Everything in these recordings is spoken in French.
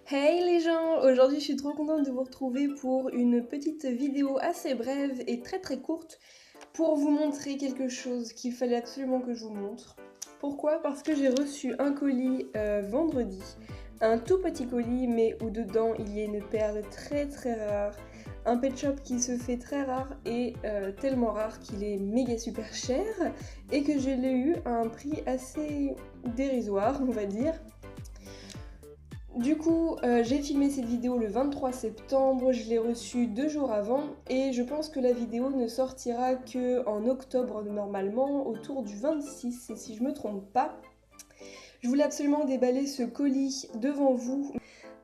Hey les gens, aujourd'hui je suis trop contente de vous retrouver pour une petite vidéo assez brève et très courte pour vous montrer quelque chose qu'il fallait absolument que je vous montre. Pourquoi? Parce que j'ai reçu un colis vendredi, un tout petit colis mais où dedans il y a une perle très rare, un pet shop qui se fait très rare et tellement rare qu'il est méga super cher et que je l'ai eu à un prix assez dérisoire on va dire. Du coup, j'ai filmé cette vidéo le 23 septembre, je l'ai reçue 2 jours avant et je pense que la vidéo ne sortira que en octobre normalement, autour du 26 et si je me trompe pas. Je voulais absolument déballer ce colis devant vous,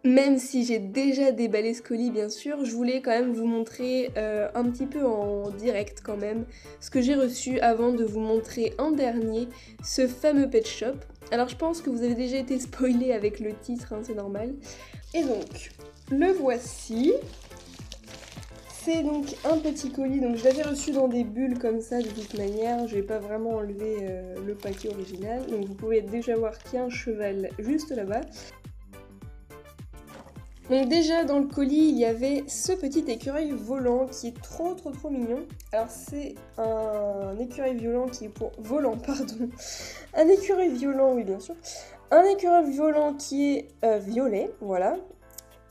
même si j'ai déjà déballé ce colis bien sûr, je voulais quand même vous montrer un petit peu en direct quand même ce que j'ai reçu avant de vous montrer en dernier ce fameux pet shop. Alors je pense que vous avez déjà été spoilé avec le titre, hein, c'est normal. Et donc, le voici. C'est donc un petit colis, donc je l'avais reçu dans des bulles comme ça de toute manière, je vais pas vraiment enlever le paquet original. Donc vous pouvez déjà voir qu'il y a un cheval juste là-bas. Donc déjà dans le colis il y avait ce petit écureuil volant qui est trop mignon. Alors c'est un écureuil volant qui est pour... volant pardon. Un écureuil violent, oui bien sûr. Un écureuil volant qui est violet, voilà.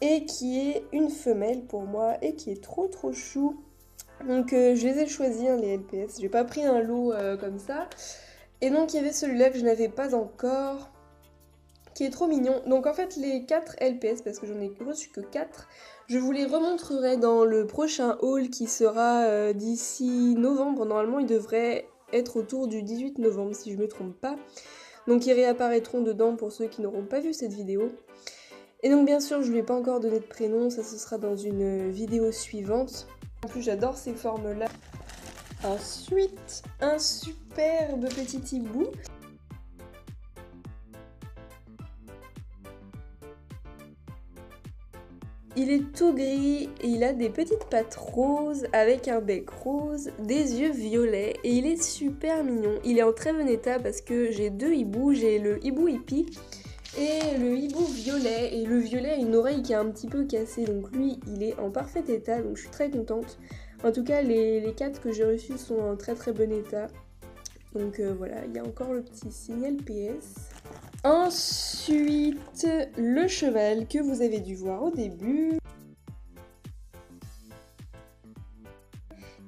Et qui est une femelle pour moi et qui est trop chou. Donc je les ai choisis hein, les LPS, j'ai pas pris un lot comme ça. Et donc il y avait celui-là que je n'avais pas encore, qui est trop mignon. Donc en fait les 4 LPS, parce que j'en ai reçu que 4, je vous les remontrerai dans le prochain haul qui sera d'ici novembre. Normalement il devrait être autour du 18 novembre si je me trompe pas. Donc ils réapparaîtront dedans pour ceux qui n'auront pas vu cette vidéo. Et donc bien sûr je lui ai pas encore donné de prénom, ça ce sera dans une vidéo suivante. En plus j'adore ces formes là. Ensuite un superbe petit hibou. Il est tout gris et il a des petites pattes roses avec un bec rose, des yeux violets et il est super mignon. Il est en très bon état parce que j'ai 2 hiboux, j'ai le hibou hippie et le hibou violet. Et le violet a une oreille qui est un petit peu cassée donc lui il est en parfait état donc je suis très contente. En tout cas les 4 que j'ai reçus sont en très bon état. Donc voilà, il y a encore le petit signal PS. Ensuite, le cheval que vous avez dû voir au début.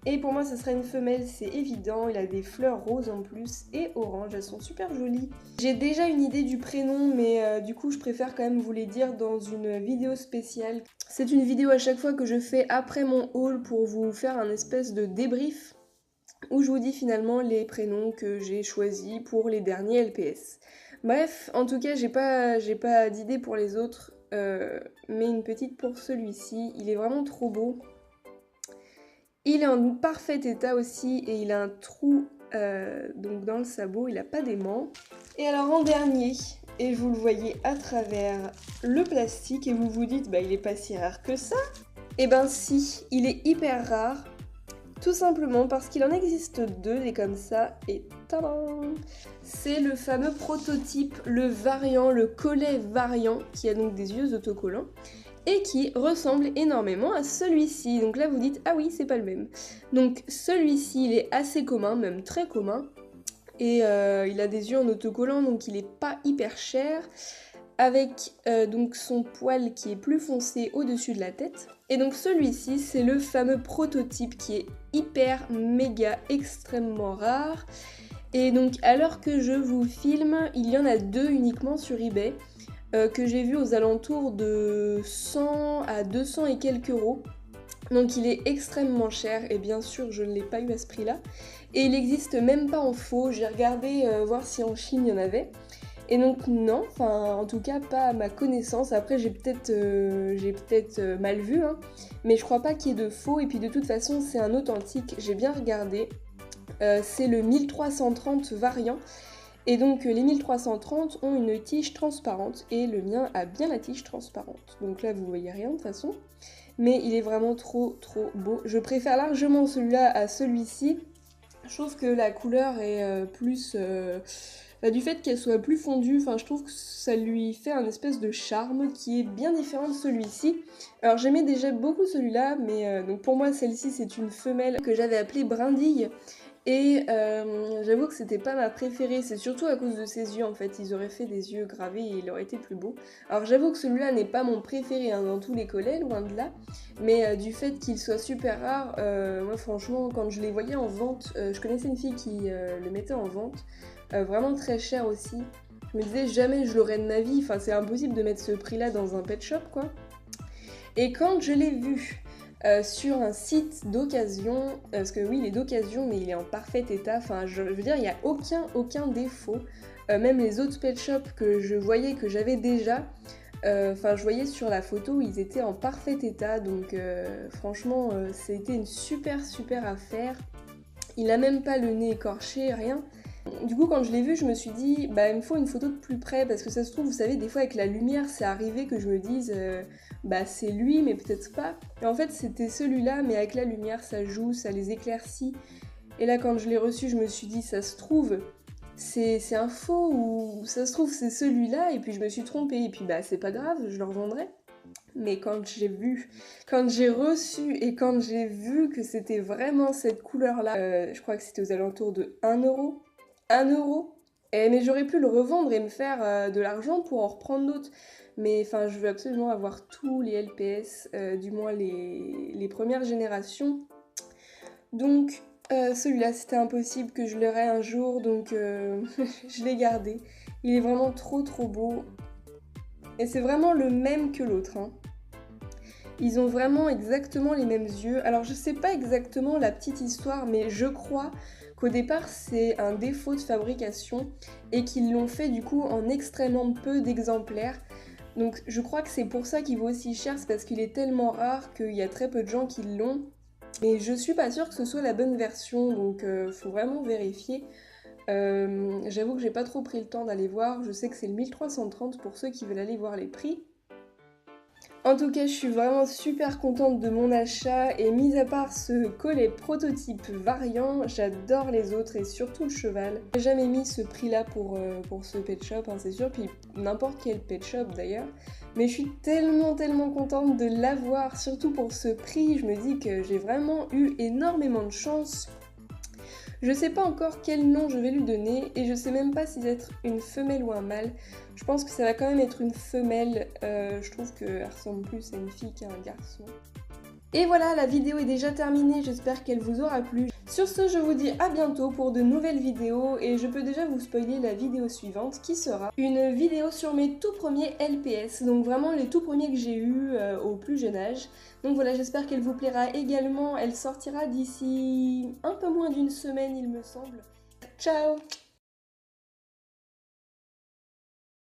Et pour moi, ce sera une femelle, c'est évident. Il a des fleurs roses en plus et orange, elles sont super jolies. J'ai déjà une idée du prénom, mais du coup, je préfère quand même vous les dire dans une vidéo spéciale. C'est une vidéo à chaque fois que je fais après mon haul pour vous faire un espèce de débrief où je vous dis finalement les prénoms que j'ai choisis pour les derniers LPS. Bref, en tout cas, j'ai pas d'idée pour les autres, mais une petite pour celui-ci. Il est vraiment trop beau. Il est en parfait état aussi et il a un trou donc dans le sabot, il n'a pas d'aimant. Et alors en dernier, et vous le voyez à travers le plastique et vous vous dites bah il est pas si rare que ça. Et ben si, il est hyper rare. Tout simplement parce qu'il en existe 2 des comme ça et tadam! C'est le fameux prototype, le variant, le collet variant qui a donc des yeux autocollants et qui ressemble énormément à celui-ci. Donc là vous dites ah oui c'est pas le même. Donc celui-ci il est assez commun, même très commun et il a des yeux en autocollant donc il est pas hyper cher avec donc son poil qui est plus foncé au-dessus de la tête. Et donc celui-ci, c'est le fameux prototype qui est hyper, méga, extrêmement rare. Et donc à l'heure que je vous filme, il y en a 2 uniquement sur eBay, que j'ai vu aux alentours de 100 à 200 et quelques euros. Donc il est extrêmement cher et bien sûr je ne l'ai pas eu à ce prix-là. Et il n'existe même pas en faux, j'ai regardé voir si en Chine il y en avait. Et donc non, enfin en tout cas pas à ma connaissance, après j'ai peut-être mal vu, hein, mais je crois pas qu'il y ait de faux, et puis de toute façon c'est un authentique, j'ai bien regardé, c'est le 1330 variant, et donc les 1330 ont une tige transparente, et le mien a bien la tige transparente, donc là vous voyez rien de toute façon, mais il est vraiment trop beau, je préfère largement celui-là à celui-ci, je trouve que la couleur est plus... du fait qu'elle soit plus fondue, enfin je trouve que ça lui fait un espèce de charme qui est bien différent de celui-ci. Alors j'aimais déjà beaucoup celui-là, mais donc pour moi celle-ci c'est une femelle que j'avais appelée Brindille. Et j'avoue que c'était pas ma préférée, c'est surtout à cause de ses yeux en fait, ils auraient fait des yeux gravés et il aurait été plus beau. Alors j'avoue que celui-là n'est pas mon préféré hein, dans tous les collets, loin de là, mais du fait qu'il soit super rare, moi franchement quand je les voyais en vente, je connaissais une fille qui le mettait en vente, vraiment très cher aussi. Je me disais jamais je l'aurais de ma vie, enfin c'est impossible de mettre ce prix-là dans un pet shop quoi. Et quand je l'ai vu sur un site d'occasion, parce que oui il est d'occasion mais il est en parfait état, enfin je veux dire il n'y a aucun défaut, même les autres pet shops que je voyais que j'avais déjà, enfin je voyais sur la photo ils étaient en parfait état, donc franchement c'était une super affaire, il a même pas le nez écorché, rien. Du coup quand je l'ai vu je me suis dit bah il me faut une photo de plus près parce que ça se trouve vous savez des fois avec la lumière c'est arrivé que je me dise bah c'est lui mais peut-être pas. Et en fait c'était celui-là mais avec la lumière ça joue, ça les éclaircit. Et là quand je l'ai reçu je me suis dit ça se trouve c'est un faux ou ça se trouve c'est celui-là et puis je me suis trompée et puis bah c'est pas grave je le revendrai. Mais quand j'ai reçu et quand j'ai vu que c'était vraiment cette couleur-là, je crois que c'était aux alentours de 1€. 1€. Mais j'aurais pu le revendre et me faire de l'argent pour en reprendre d'autres. Mais enfin, je veux absolument avoir tous les LPS, du moins les premières générations. Donc, celui-là, c'était impossible que je l'aurais un jour, donc je l'ai gardé. Il est vraiment trop beau. Et c'est vraiment le même que l'autre, hein. Ils ont vraiment exactement les mêmes yeux. Alors je sais pas exactement la petite histoire, mais je crois qu'au départ c'est un défaut de fabrication et qu'ils l'ont fait du coup en extrêmement peu d'exemplaires. Donc je crois que c'est pour ça qu'il vaut aussi cher, c'est parce qu'il est tellement rare qu'il y a très peu de gens qui l'ont. Mais je suis pas sûre que ce soit la bonne version, donc faut vraiment vérifier. J'avoue que j'ai pas trop pris le temps d'aller voir, je sais que c'est le 1330 pour ceux qui veulent aller voir les prix. En tout cas, je suis vraiment super contente de mon achat et mis à part ce collet prototype variant, j'adore les autres et surtout le cheval. J'ai jamais mis ce prix-là pour ce pet shop, hein, c'est sûr, puis n'importe quel pet shop d'ailleurs. Mais je suis tellement contente de l'avoir, surtout pour ce prix, je me dis que j'ai vraiment eu énormément de chance. Je sais pas encore quel nom je vais lui donner et je sais même pas si c'est une femelle ou un mâle. Je pense que ça va quand même être une femelle, je trouve qu'elle ressemble plus à une fille qu'à un garçon. Et voilà, la vidéo est déjà terminée, j'espère qu'elle vous aura plu. Sur ce, je vous dis à bientôt pour de nouvelles vidéos et je peux déjà vous spoiler la vidéo suivante qui sera une vidéo sur mes tout premiers LPS, donc vraiment les tout premiers que j'ai eus au plus jeune âge. Donc voilà, j'espère qu'elle vous plaira également, elle sortira d'ici un peu moins d'une semaine il me semble. Ciao!